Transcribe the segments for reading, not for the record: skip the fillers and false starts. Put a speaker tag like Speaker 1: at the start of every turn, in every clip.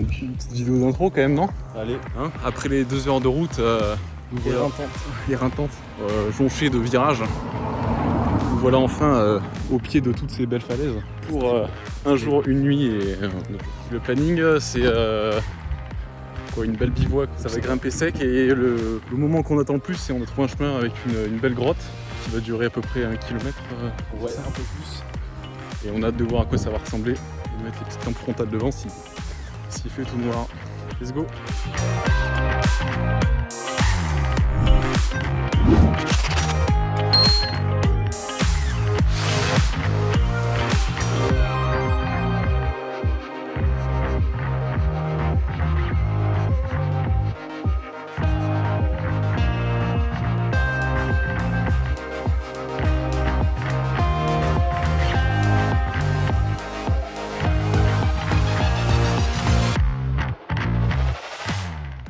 Speaker 1: faire une petite vidéo d'intro quand même, non?
Speaker 2: Allez.
Speaker 1: Hein, après les 2 heures de route, éreintantes, jonchées de virages, nous voilà enfin au pied de toutes ces belles falaises. Pour un jour, une nuit et le planning, c'est une belle bivouac. Ça va grimper sec et le moment qu'on attend le plus, c'est on a trouvé un chemin avec une belle grotte qui va durer à peu près 1 kilomètre,
Speaker 2: Ouais.
Speaker 1: un peu plus. Et on a hâte de voir à quoi ça va ressembler. On va mettre les petites lampes frontales devant s'il fait tout noir. Let's go!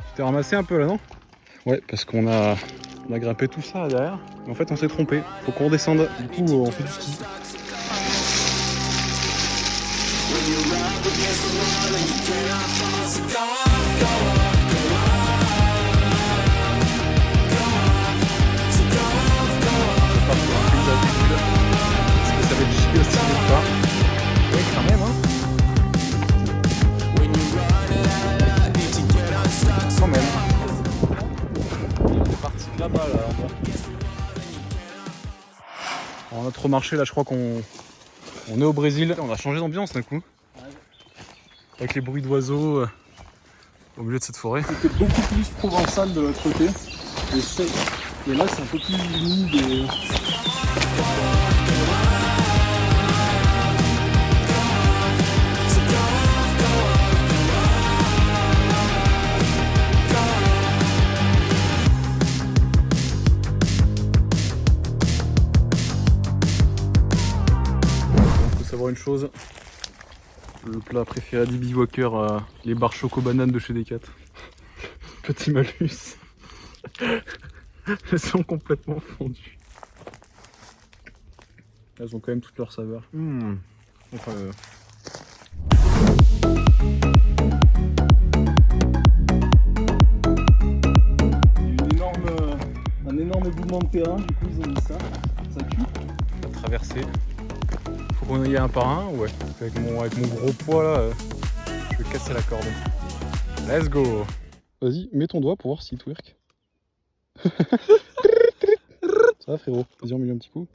Speaker 1: Tu t'es ramassé un peu là, non? Ouais, parce qu'on a grimpé tout ça là derrière, mais en fait on s'est trompé. Faut qu'on redescende. Du coup, on fait du ski. Est-ce que ça va être giga stylé ou pas? Ouais, quand même, hein. Quand même.
Speaker 2: C'est parti de là-bas là.
Speaker 1: On a trop marché là, je crois qu'on est au Brésil. On a changé d'ambiance d'un coup. Avec les bruits d'oiseaux au milieu de cette forêt.
Speaker 2: C'était beaucoup plus provençal de l'autre côté. Et là c'est un peu plus humide et...
Speaker 1: Savoir une chose, le plat préféré des bivouackers, les barres choco bananes de chez Decat. Petit malus. Elles sont complètement fondues. Elles ont quand même toute leur saveur. Enfin,
Speaker 2: un énorme éboulement de terrain, du coup ils ont mis ça. Ça tue.
Speaker 1: on va traverser. Faut qu'on y aille un par un, ouais. Avec mon gros poids là, je vais casser la corde. Let's go! Vas-y, mets ton doigt pour voir s'il twerk. Ça va frérot? Vas-y, on met un petit coup.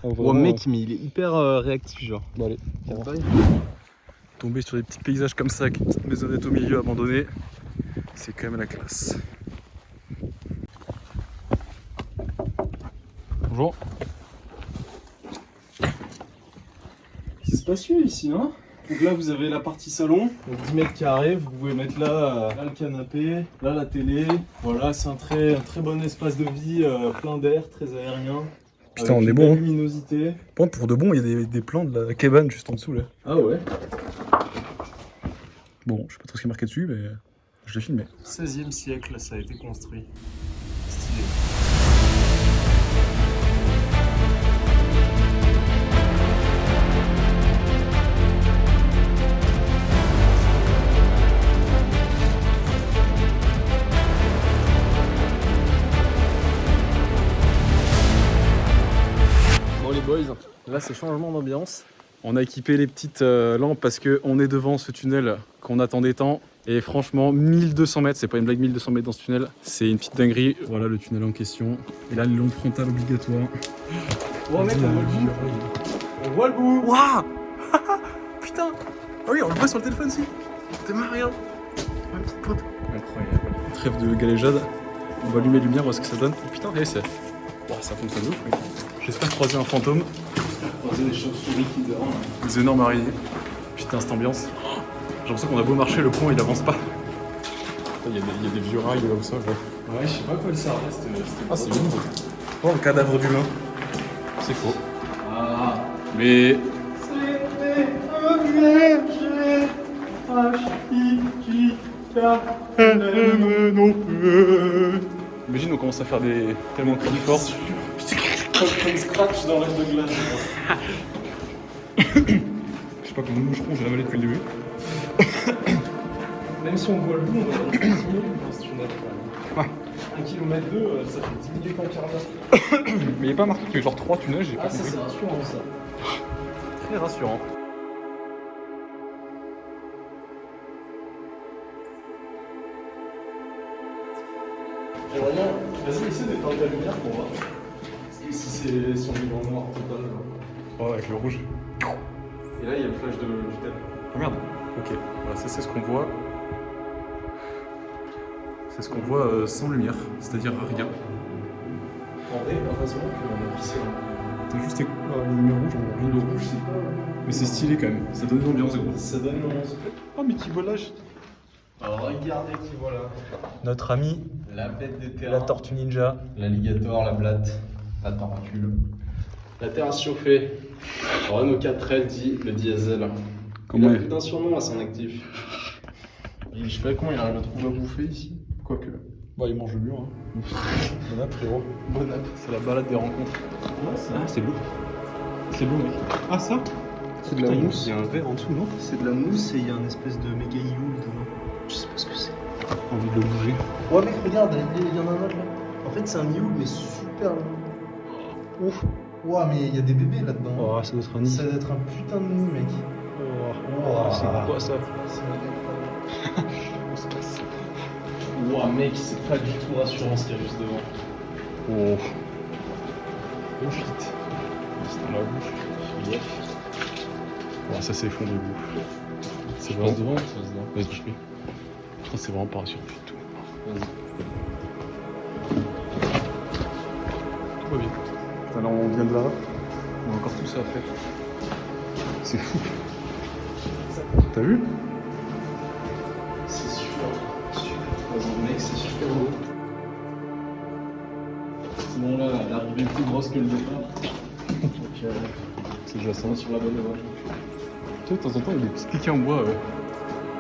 Speaker 1: Ah, vraiment,
Speaker 2: mec, mais il est hyper réactif genre.
Speaker 1: Bon allez, on va tomber sur des petits paysages comme ça, avec une petite maisonnette au milieu abandonnée. C'est quand même la classe. Bonjour.
Speaker 2: C'est spacieux ici, hein? Donc là vous avez la partie salon, donc 10 mètres carrés, vous pouvez mettre là le canapé, là la télé. Voilà, c'est un très bon espace de vie, plein d'air, très aérien.
Speaker 1: Putain, on est bon.
Speaker 2: Luminosité.
Speaker 1: Pour de bon, il y a des plans de la cabane juste en dessous là.
Speaker 2: Ah ouais.
Speaker 1: Bon, je sais pas trop ce qui est marqué dessus, mais je l'ai filmé.
Speaker 2: 16e siècle, ça a été construit. Stylé. Bon les boys, là c'est changement d'ambiance.
Speaker 1: On a équipé les petites lampes parce qu'on est devant ce tunnel qu'on attendait tant. Et franchement, 1200 mètres, c'est pas une blague, 1200 mètres dans ce tunnel, c'est une petite dinguerie. Voilà le tunnel en question. Et là, les lampes frontales obligatoires.
Speaker 2: Oh mec, on voit le bout. On voit le bout.
Speaker 1: Waouh. Putain. Ah oui, on le voit sur le téléphone aussi. T'es marre, regarde. Ma petite pointe. Incroyable. Trêve de galéjade. On va allumer les lumières, voir ce que ça donne. Oh, putain, et c'est... Wow, ça fonctionne de ouf, mec. J'espère croiser un fantôme.
Speaker 2: Croiser des chauves-souris qui dorment.
Speaker 1: Des énormes araignées. Putain, cette ambiance. J'ai l'impression qu'on a beau marcher, le pont il avance pas. Il y a des vieux rails comme ça.
Speaker 2: Ouais, je sais pas quoi le servait.
Speaker 1: Ah, c'est humide. Oh, un cadavre d'humain. C'est faux.
Speaker 2: Ah.
Speaker 1: Mais.
Speaker 2: C'était un berger H-I-J-K-L-M.
Speaker 1: Imagine, on commence à faire des tellement cris forts.
Speaker 2: Comme Scratch dans l'air de glace.
Speaker 1: Je sais pas comment nous boucherons, j'ai avalé depuis le début.
Speaker 2: Même si on voit le bout, on va dans 10 minutes dans ce tunnel.
Speaker 1: Ouais.
Speaker 2: 1 km 2, ça fait 10 minutes en quart d'heure.
Speaker 1: Mais il n'est pas marqué qu'il y a genre 3 tunnels, j'ai pas
Speaker 2: Ah, ça
Speaker 1: compris.
Speaker 2: c'est rassurant ça.
Speaker 1: Très rassurant.
Speaker 2: J'aimerais bien. Vas-y, essaie d'éteindre ta lumière pour voir. Si on est dans le noir total.
Speaker 1: Ouais, avec le rouge.
Speaker 2: Et là, il y a le flash du tel.
Speaker 1: Ah merde. Ok, voilà, ça c'est ce qu'on voit. C'est ce qu'on voit sans lumière, c'est-à-dire rien.
Speaker 2: En vrai, heureusement qu'on a glissé là.
Speaker 1: T'as juste la lumière rouge, on voit rien d'autre.
Speaker 2: Je sais pas.
Speaker 1: Mais c'est stylé quand même, ça donne une ambiance gros.
Speaker 2: Ça donne une ambiance.
Speaker 1: Oh mais qui volage.
Speaker 2: Alors regardez qui voilà.
Speaker 1: Notre ami,
Speaker 2: La bête des terrains.
Speaker 1: la tortue ninja.
Speaker 2: L'alligator, la blatte, la tarentule. La terrasse chauffée. Renault 4L dit le diesel.
Speaker 1: Comment
Speaker 2: il a plus d'un surnom à son actif. Et je sais pas comment il arrive à trouver à bouffer ici. Quoique.
Speaker 1: Bah il mange le mur. Hein. Bon app frérot.
Speaker 2: Bon app.
Speaker 1: C'est la balade des rencontres.
Speaker 2: Ouais, ça.
Speaker 1: Ah c'est beau. C'est beau mec. Ah ça
Speaker 2: C'est de la mousse.
Speaker 1: Il y a un verre en dessous non?
Speaker 2: C'est de la mousse et il y a une espèce de méga ioule dedans. Je sais pas ce que c'est.
Speaker 1: Envie de le bouger.
Speaker 2: Ouais mec regarde, il y en a un autre là. En fait c'est un ioule mais super long. Ouf. Ouah mais il y a des bébés là-dedans.
Speaker 1: Oh ça doit être un nid.
Speaker 2: Ça doit être un putain de nid mec.
Speaker 1: Oh, c'est quoi ça?
Speaker 2: Ouah mec, c'est pas du tout rassurant ce qu'il y a juste devant.
Speaker 1: Oh. Oh shit. C'est dans la bouche. Oh, ça s'effondre de bouffe. C'est
Speaker 2: Ça se
Speaker 1: vraiment...
Speaker 2: devant, ça se devant.
Speaker 1: Vas-y, je fais. Putain, c'est vraiment pas rassurant du tout.
Speaker 2: Vas-y.
Speaker 1: Tout va bien. Putain, là, on vient de là. On a encore tout ça à faire. C'est fou. T'as vu?
Speaker 2: C'est super. Mec, c'est super beau. Sinon là, l'arrivée est plus grosse que le départ. Donc
Speaker 1: C'est déjà ça.
Speaker 2: on est sur la bonne voie.
Speaker 1: Tu sais, de temps en temps, il y a des petits piquets en bois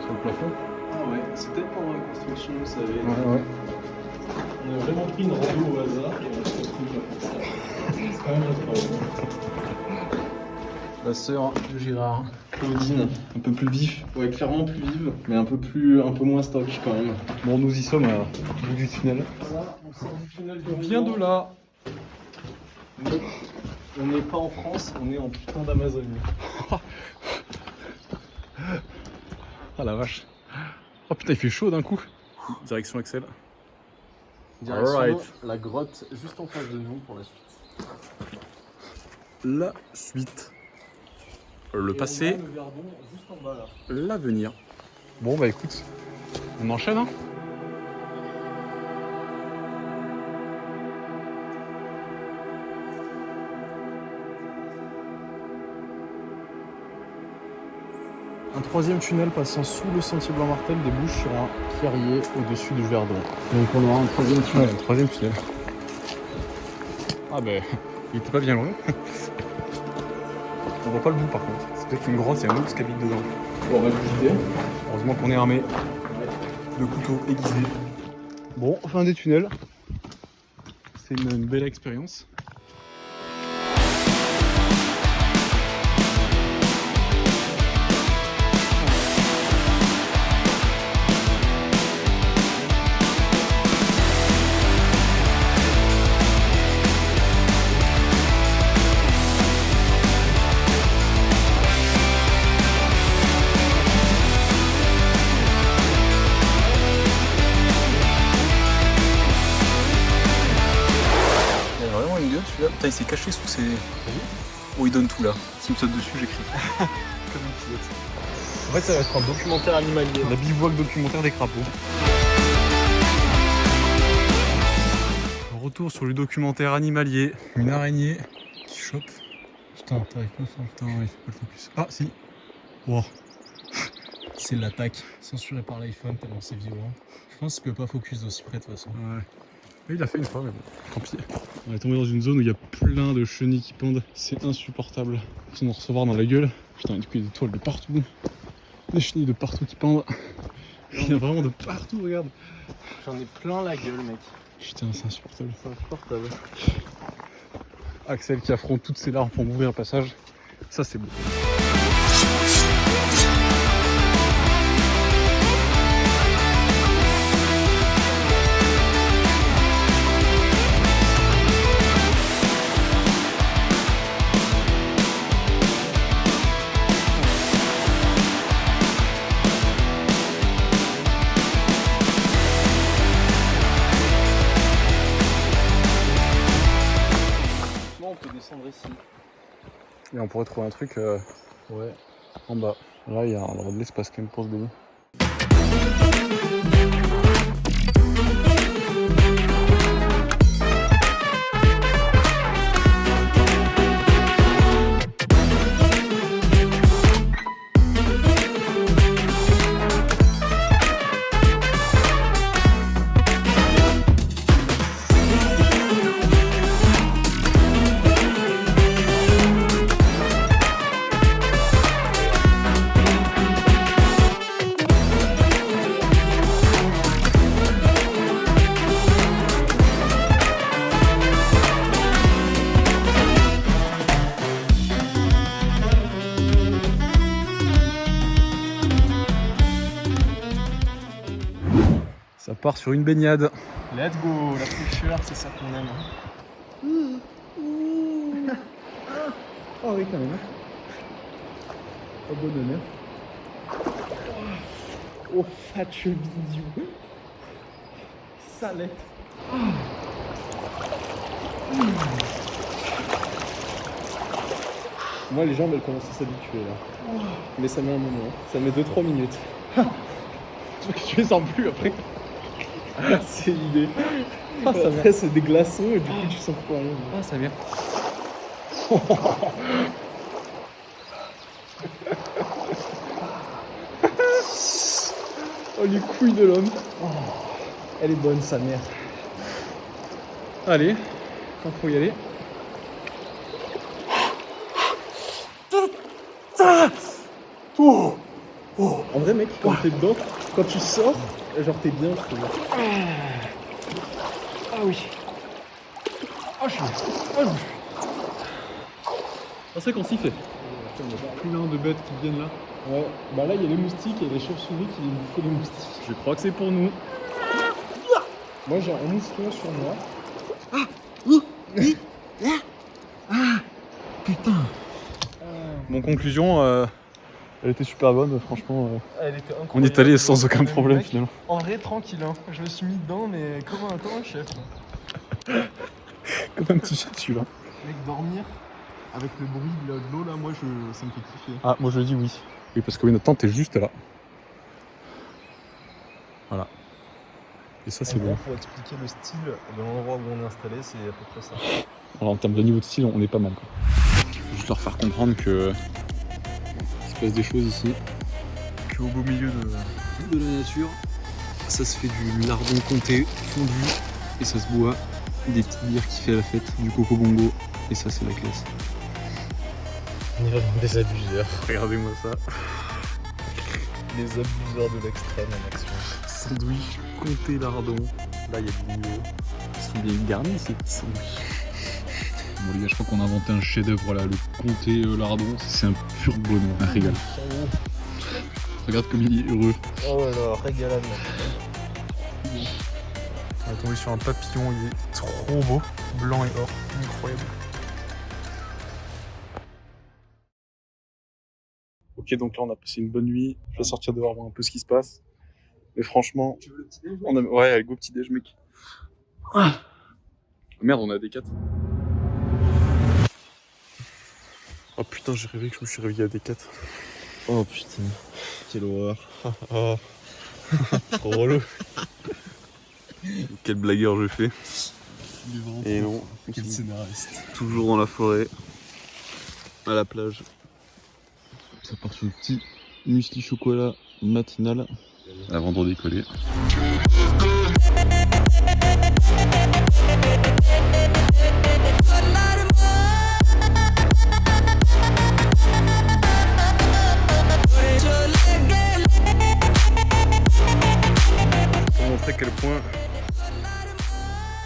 Speaker 1: sur le plafond.
Speaker 2: Ah ouais, c'est peut-être pendant la construction, vous savez.
Speaker 1: Ouais.
Speaker 2: On a vraiment pris une rando au hasard et on se retrouve là pour ça. C'est quand même incroyable. La sœur de Gérard, Claudine, un peu plus vif. Ouais, clairement plus vive, mais un peu moins stock quand même.
Speaker 1: Bon, nous y sommes au bout du tunnel.
Speaker 2: Voilà, on sort du tunnel
Speaker 1: On vient de là.
Speaker 2: Mais on n'est pas en France, on est en putain d'Amazonie.
Speaker 1: Ah la vache. Oh putain, il fait chaud d'un coup. Direction Axel.
Speaker 2: Direction
Speaker 1: Alright.
Speaker 2: la grotte juste en face de nous pour la suite.
Speaker 1: La suite. Le
Speaker 2: Et
Speaker 1: passé,
Speaker 2: on a le Verdon juste en bas là.
Speaker 1: l'avenir. Bon bah écoute, on enchaîne hein. Un troisième tunnel passant sous le sentier Blanc-Martel débouche sur un clairier au-dessus du Verdon.
Speaker 2: Donc on aura un troisième tunnel.
Speaker 1: Ouais, un troisième tunnel. Ah ben, il était pas bien loin. On voit pas le bout par contre. C'est peut-être une grotte, il y a un ours qui habite dedans.
Speaker 2: Bon, on va visiter.
Speaker 1: Heureusement qu'on est armé de couteaux aiguisés. Bon, fin des tunnels. C'est une belle expérience. Il y a vraiment une gueule celui-là. Putain, il s'est caché sous ses. Oh, il donne tout là. S'il me saute dessus, j'écris. Comme une pilote.
Speaker 2: En fait, ça va être un documentaire animalier.
Speaker 1: La bivouac documentaire des crapauds. Retour sur le documentaire animalier. Une araignée qui chope. Putain, t'arrives pas à faire. Putain, il faut pas le focus. Ah, si. Wow.
Speaker 2: C'est l'attaque censurée par l'iPhone tellement c'est violent. Je pense qu'il peut pas focus d'aussi près de toute façon.
Speaker 1: Ouais. Oui, il l'a fait une fois, mais bon, tant pis. On est tombé dans une zone où il y a plein de chenilles qui pendent. C'est insupportable. Ils vont nous recevoir dans la gueule. Putain, du coup, il y a des toiles de partout. Des chenilles de partout qui pendent. Il y en a vraiment de partout, regarde.
Speaker 2: J'en ai plein la gueule, mec.
Speaker 1: Putain, c'est insupportable.
Speaker 2: C'est insupportable.
Speaker 1: Axel qui affronte toutes ses larmes pour m'ouvrir un passage. Ça, c'est beau. on pourrait trouver un truc
Speaker 2: Ouais.
Speaker 1: en bas. Là, il y a de l'espace quand même pour se baigner. Ça part sur une baignade.
Speaker 2: Let's go, la fraîcheur, c'est ça qu'on aime.
Speaker 1: Oh oui, quand même. Pas bon honneur.
Speaker 2: Oh, fat cheville. Salette. Moi, les jambes, elles commencent à s'habituer là. Mais ça met un moment. Ça met 2-3 minutes. Tu les sens plus après. C'est l'idée. Après, c'est des glaçons et du coup, tu sens plus rien.
Speaker 1: Ah, ça vient.
Speaker 2: Oh, les couilles de l'homme. Oh, elle est bonne, sa mère.
Speaker 1: Allez, quand faut y aller.
Speaker 2: En vrai, mec, quand t'es dedans, quand tu sors, genre t'es bien, je trouve. Ah oui. Ah, je suis.
Speaker 1: Ah, c'est qu'on s'y fait. Plein de bêtes qui viennent là.
Speaker 2: Ouais, bah là, il y a les moustiques et les chauves-souris qui viennent bouffer les moustiques.
Speaker 1: Je crois que c'est pour nous.
Speaker 2: Moi, j'ai un mousqueton sur moi.
Speaker 1: Bon, conclusion, elle était super bonne, franchement.
Speaker 2: Elle était incroyable.
Speaker 1: On y est allé sans aucun problème
Speaker 2: Mec,
Speaker 1: finalement.
Speaker 2: En vrai, tranquille, hein. Je me suis mis dedans, mais comme un chef.
Speaker 1: Comme un petit chat celui-là.
Speaker 2: Mec, dormir avec le bruit de l'eau, là, moi, ça me fait kiffer.
Speaker 1: Ah, moi je dis oui. Oui, parce que oui, notre tente est juste là. Voilà. Et ça, c'est bon.
Speaker 2: Pour expliquer le style de l'endroit où on est installé, c'est à peu près ça.
Speaker 1: Alors, en termes de niveau de style, on est pas mal. Quoi. Faut juste leur faire comprendre que il se passe des choses ici. Qu'au beau milieu de la nature, ça se fait du lardon comté fondu et ça se boit des petites bières qui fait la fête, du coco bongo et ça, c'est la classe.
Speaker 2: On est vraiment des abuseurs.
Speaker 1: Regardez-moi ça.
Speaker 2: Les abuseurs de l'extrême en action.
Speaker 1: Sandwich comté lardon. Là, il y a du niveau. Ils sont bien garnis ces petits sandwichs. Bon les gars, je crois qu'on a inventé un chef-d'œuvre là, le comté lardon, c'est un pur bonheur, un régal. Regarde comme il est heureux.
Speaker 2: Oh là là, régalade. On est tombé sur un papillon, il est trop beau, blanc et or, incroyable.
Speaker 1: Ok, donc là on a passé une bonne nuit, je vais sortir dehors voir un peu ce qui se passe. Mais franchement,
Speaker 2: Tu veux le petit déj,
Speaker 1: on a... ouais, allez, go petit déj mec. Ah. Merde, on a des 4. Oh putain, j'ai rêvé que je me suis réveillé à D4.
Speaker 2: Oh putain, quelle horreur.
Speaker 1: Trop relou. Quel blagueur je fais. Et non,
Speaker 2: Quel scénariste.
Speaker 1: toujours dans la forêt, à la plage. Ça part sur le petit muesli chocolat matinal avant de décoller. Pour montrer à quel point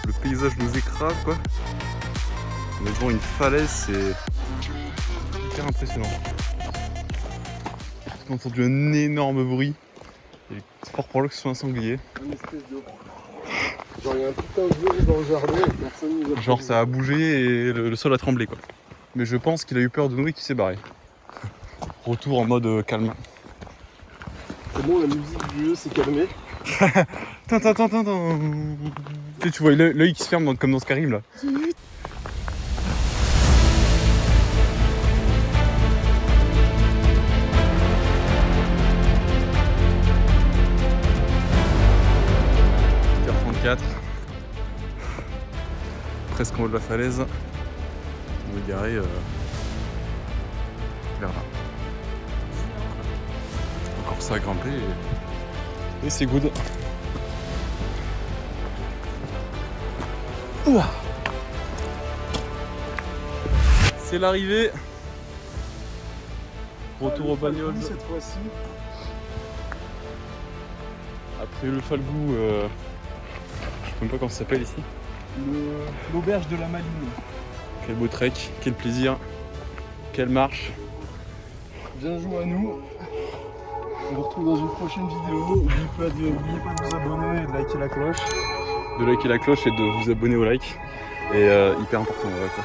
Speaker 1: le paysage nous écrase quoi. On est devant une falaise, c'est hyper impressionnant. On a entendu un énorme bruit. Et c'est fort probable que ce soit un sanglier.
Speaker 2: Une espèce de... Genre il y a un putain de virus dans le jardin et personne nous a...
Speaker 1: Genre ça a bougé et le sol a tremblé quoi. Mais je pense qu'il a eu peur de nous et qu'il s'est barré. Retour en mode calme.
Speaker 2: C'est bon, la musique du jeu s'est calmée.
Speaker 1: Tu vois l'œil qui se ferme comme dans Skyrim là. presque en haut de la falaise. On est garé vers là. Encore ça à grimper et c'est good. Ouah. C'est l'arrivée. Retour au Bagnols
Speaker 2: cette fois-ci.
Speaker 1: Après le Falgou, je sais même pas comment ça s'appelle ici.
Speaker 2: L'auberge de la Maline.
Speaker 1: Quel beau trek, quel plaisir, quelle marche.
Speaker 2: Bien joué à nous. On vous retrouve dans une prochaine vidéo. N'oubliez pas de vous abonner et de liker la cloche.
Speaker 1: De liker la cloche et de vous abonner au like. Et hyper important, ouais, quoi.